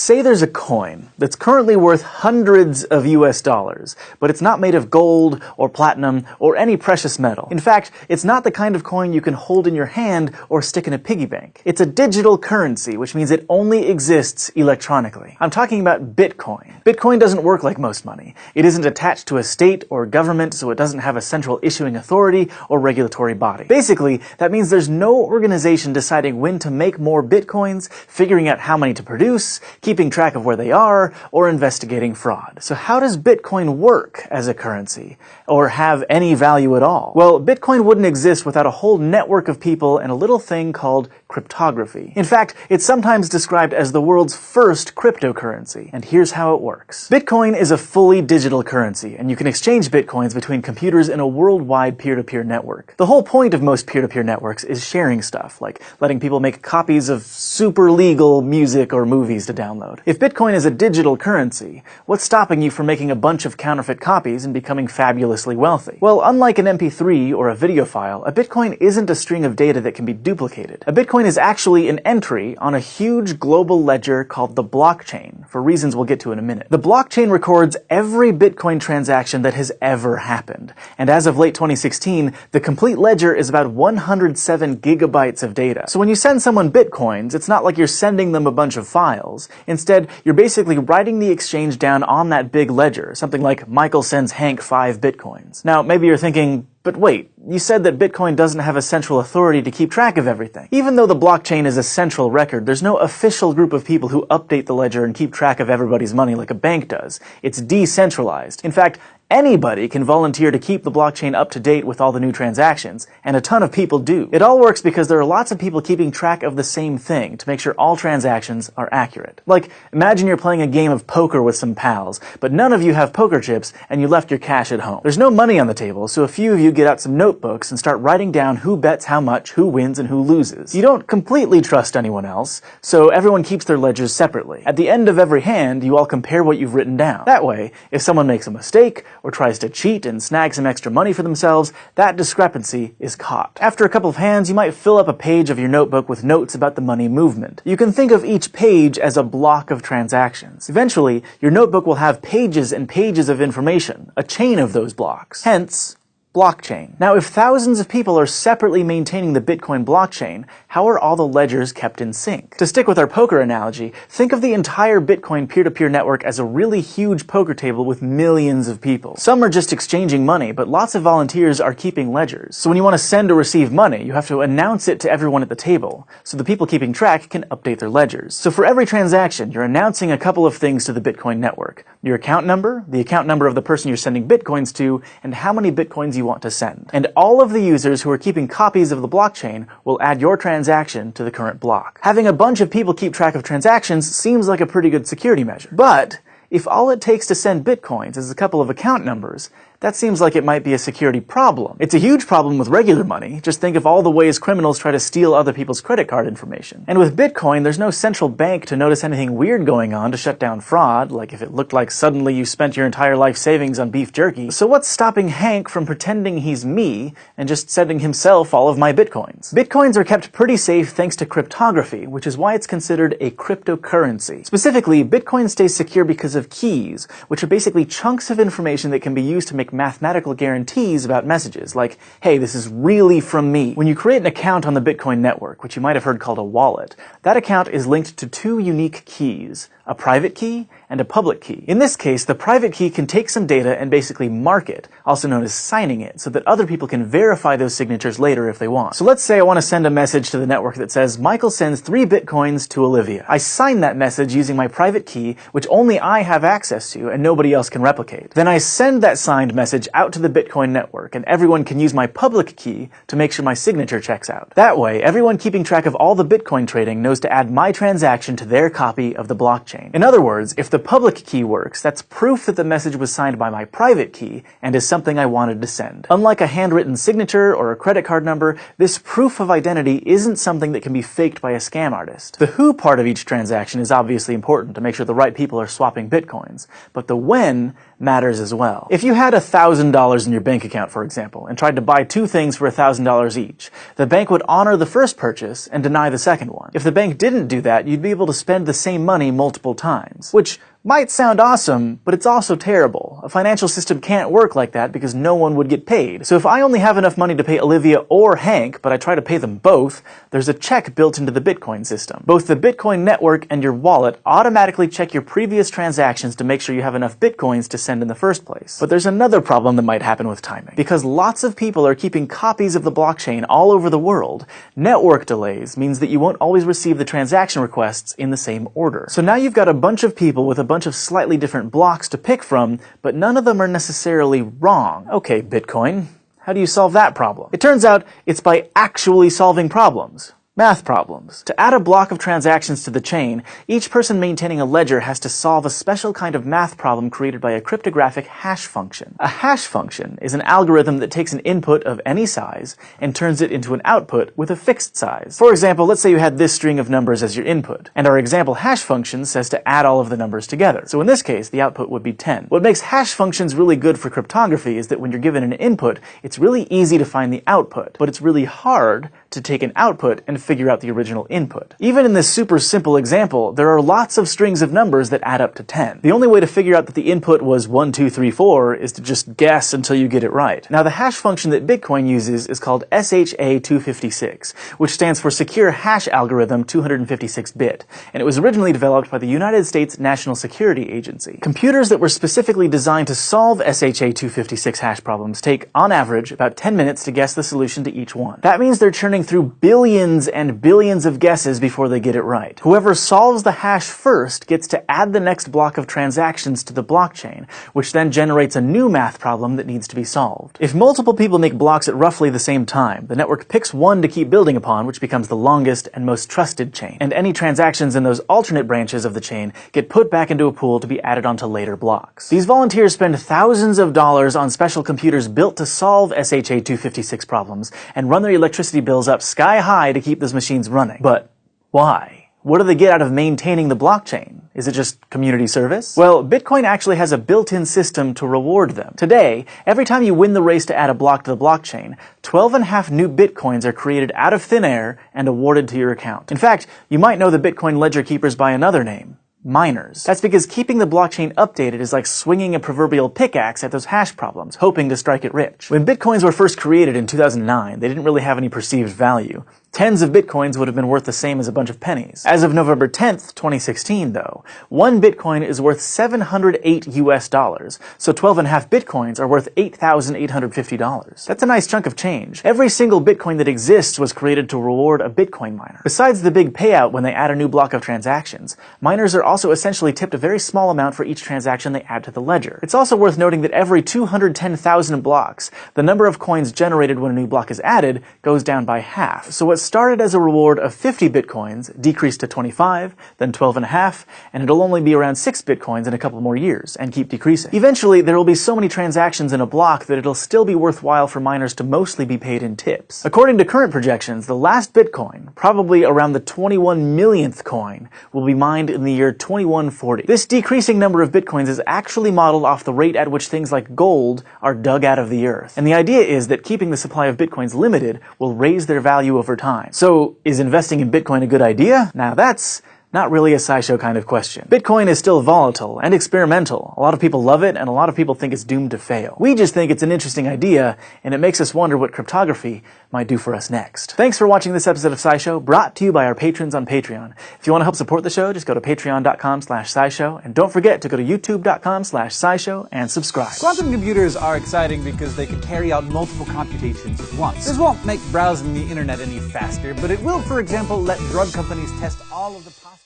Say there's a coin that's currently worth hundreds of US dollars, but it's not made of gold or platinum or any precious metal. In fact, it's not the kind of coin you can hold in your hand or stick in a piggy bank. It's a digital currency, which means it only exists electronically. I'm talking about Bitcoin. Bitcoin doesn't work like most money. It isn't attached to a state or government, so it doesn't have a central issuing authority or regulatory body. Basically, that means there's no organization deciding when to make more Bitcoins, figuring out how many to produce, keeping track of where they are, or investigating fraud. So how does Bitcoin work as a currency, or have any value at all? Well, Bitcoin wouldn't exist without a whole network of people and a little thing called cryptography. In fact, it's sometimes described as the world's first cryptocurrency, and here's how it works. Bitcoin is a fully digital currency, and you can exchange Bitcoins between computers in a worldwide peer-to-peer network. The whole point of most peer-to-peer networks is sharing stuff, like letting people make copies of super legal music or movies to download. If Bitcoin is a digital currency, what's stopping you from making a bunch of counterfeit copies and becoming fabulously wealthy? Well, unlike an MP3 or a video file, a Bitcoin isn't a string of data that can be duplicated. A Bitcoin is actually an entry on a huge global ledger called the blockchain, for reasons we'll get to in a minute. The blockchain records every Bitcoin transaction that has ever happened, and as of late 2016, the complete ledger is about 107 gigabytes of data. So when you send someone Bitcoins, it's not like you're sending them a bunch of files. Instead, you're basically writing the exchange down on that big ledger, something like Michael sends Hank 5 Bitcoins. Now, maybe you're thinking, but wait, you said that Bitcoin doesn't have a central authority to keep track of everything. Even though the blockchain is a central record, there's no official group of people who update the ledger and keep track of everybody's money like a bank does. It's decentralized. In fact, anybody can volunteer to keep the blockchain up to date with all the new transactions, and a ton of people do. It all works because there are lots of people keeping track of the same thing to make sure all transactions are accurate. Like, imagine you're playing a game of poker with some pals, but none of you have poker chips and you left your cash at home. There's no money on the table, so a few of you get out some notebooks and start writing down who bets how much, who wins, and who loses. You don't completely trust anyone else, so everyone keeps their ledgers separately. At the end of every hand, you all compare what you've written down. That way, if someone makes a mistake, or tries to cheat and snag some extra money for themselves, that discrepancy is caught. After a couple of hands, you might fill up a page of your notebook with notes about the money movement. You can think of each page as a block of transactions. Eventually, your notebook will have pages and pages of information, a chain of those blocks. Hence, blockchain. Now, if thousands of people are separately maintaining the Bitcoin blockchain, how are all the ledgers kept in sync? To stick with our poker analogy, think of the entire Bitcoin peer-to-peer network as a really huge poker table with millions of people. Some are just exchanging money, but lots of volunteers are keeping ledgers. So when you want to send or receive money, you have to announce it to everyone at the table, so the people keeping track can update their ledgers. So for every transaction, you're announcing a couple of things to the Bitcoin network. Your account number, the account number of the person you're sending Bitcoins to, and how many Bitcoins you want to send. And all of the users who are keeping copies of the blockchain will add your transaction to the current block. Having a bunch of people keep track of transactions seems like a pretty good security measure. But if all it takes to send Bitcoins is a couple of account numbers, that seems like it might be a security problem. It's a huge problem with regular money. Just think of all the ways criminals try to steal other people's credit card information. And with Bitcoin, there's no central bank to notice anything weird going on to shut down fraud, like if it looked like suddenly you spent your entire life savings on beef jerky. So what's stopping Hank from pretending he's me and just sending himself all of my Bitcoins? Bitcoins are kept pretty safe thanks to cryptography, which is why it's considered a cryptocurrency. Specifically, Bitcoin stays secure because of keys, which are basically chunks of information that can be used to make mathematical guarantees about messages, like, hey, this is really from me. When you create an account on the Bitcoin network, which you might have heard called a wallet, that account is linked to two unique keys, a private key and a public key. In this case, the private key can take some data and basically mark it, also known as signing it, so that other people can verify those signatures later if they want. So let's say I want to send a message to the network that says, Michael sends 3 Bitcoins to Olivia. I sign that message using my private key, which only I have access to and nobody else can replicate. Then I send that signed message out to the Bitcoin network, and everyone can use my public key to make sure my signature checks out. That way, everyone keeping track of all the Bitcoin trading knows to add my transaction to their copy of the blockchain. In other words, if the the public key works, that's proof that the message was signed by my private key and is something I wanted to send. Unlike a handwritten signature or a credit card number, this proof of identity isn't something that can be faked by a scam artist. The who part of each transaction is obviously important to make sure the right people are swapping bitcoins, but the when matters as well. If you had $1,000 in your bank account, for example, and tried to buy two things for $1,000 each, the bank would honor the first purchase and deny the second one. If the bank didn't do that, you'd be able to spend the same money multiple times, which might sound awesome, but it's also terrible. A financial system can't work like that because no one would get paid. So if I only have enough money to pay Olivia or Hank, but I try to pay them both, there's a check built into the Bitcoin system. Both the Bitcoin network and your wallet automatically check your previous transactions to make sure you have enough Bitcoins to send in the first place. But there's another problem that might happen with timing. Because lots of people are keeping copies of the blockchain all over the world, network delays means that you won't always receive the transaction requests in the same order. So now you've got a bunch of people with a bunch of slightly different blocks to pick from, but none of them are necessarily wrong. Okay, Bitcoin, how do you solve that problem? It turns out it's by actually solving problems. Math problems. To add a block of transactions to the chain, each person maintaining a ledger has to solve a special kind of math problem created by a cryptographic hash function. A hash function is an algorithm that takes an input of any size and turns it into an output with a fixed size. For example, let's say you had this string of numbers as your input, and our example hash function says to add all of the numbers together. So in this case, the output would be 10. What makes hash functions really good for cryptography is that when you're given an input, it's really easy to find the output, but it's really hard to take an output and figure out the original input. Even in this super simple example, there are lots of strings of numbers that add up to 10. The only way to figure out that the input was 1, 2, 3, 4 is to just guess until you get it right. Now the hash function that Bitcoin uses is called SHA-256, which stands for Secure Hash Algorithm 256-bit, and it was originally developed by the United States National Security Agency. Computers that were specifically designed to solve SHA-256 hash problems take, on average, about 10 minutes to guess the solution to each one. That means they're churning through billions and billions of guesses before they get it right. Whoever solves the hash first gets to add the next block of transactions to the blockchain, which then generates a new math problem that needs to be solved. If multiple people make blocks at roughly the same time, the network picks one to keep building upon, which becomes the longest and most trusted chain. And any transactions in those alternate branches of the chain get put back into a pool to be added onto later blocks. These volunteers spend thousands of dollars on special computers built to solve SHA-256 problems and run their electricity bills up sky high to keep those machines running. But why? What do they get out of maintaining the blockchain? Is it just community service? Well, Bitcoin actually has a built-in system to reward them. Today, every time you win the race to add a block to the blockchain, 12.5 new Bitcoins are created out of thin air and awarded to your account. In fact, you might know the Bitcoin ledger keepers by another name. Miners. That's because keeping the blockchain updated is like swinging a proverbial pickaxe at those hash problems, hoping to strike it rich. When Bitcoins were first created in 2009, they didn't really have any perceived value. Tens of Bitcoins would have been worth the same as a bunch of pennies. As of November 10th, 2016, though, one Bitcoin is worth $708, so 12.5 Bitcoins are worth $8,850. That's a nice chunk of change. Every single Bitcoin that exists was created to reward a Bitcoin miner. Besides the big payout when they add a new block of transactions, miners are also essentially tipped a very small amount for each transaction they add to the ledger. It's also worth noting that every 210,000 blocks, the number of coins generated when a new block is added goes down by half. So what started as a reward of 50 Bitcoins decreased to 25, then 12.5, and it'll only be around 6 Bitcoins in a couple more years, and keep decreasing. Eventually, there will be so many transactions in a block that it'll still be worthwhile for miners to mostly be paid in tips. According to current projections, the last Bitcoin, probably around the 21 millionth coin, will be mined in the year 2140. This decreasing number of Bitcoins is actually modeled off the rate at which things like gold are dug out of the earth. And the idea is that keeping the supply of Bitcoins limited will raise their value over time. So, is investing in Bitcoin a good idea? Now that's not really a SciShow kind of question. Bitcoin is still volatile and experimental. A lot of people love it, and a lot of people think it's doomed to fail. We just think it's an interesting idea, and it makes us wonder what cryptography might do for us next. Thanks for watching this episode of SciShow, brought to you by our patrons on Patreon. If you want to help support the show, just go to patreon.com/SciShow, and don't forget to go to youtube.com/SciShow and subscribe. Quantum computers are exciting because they can carry out multiple computations at once. This won't make browsing the internet any faster, but it will, for example, let drug companies test all of the possible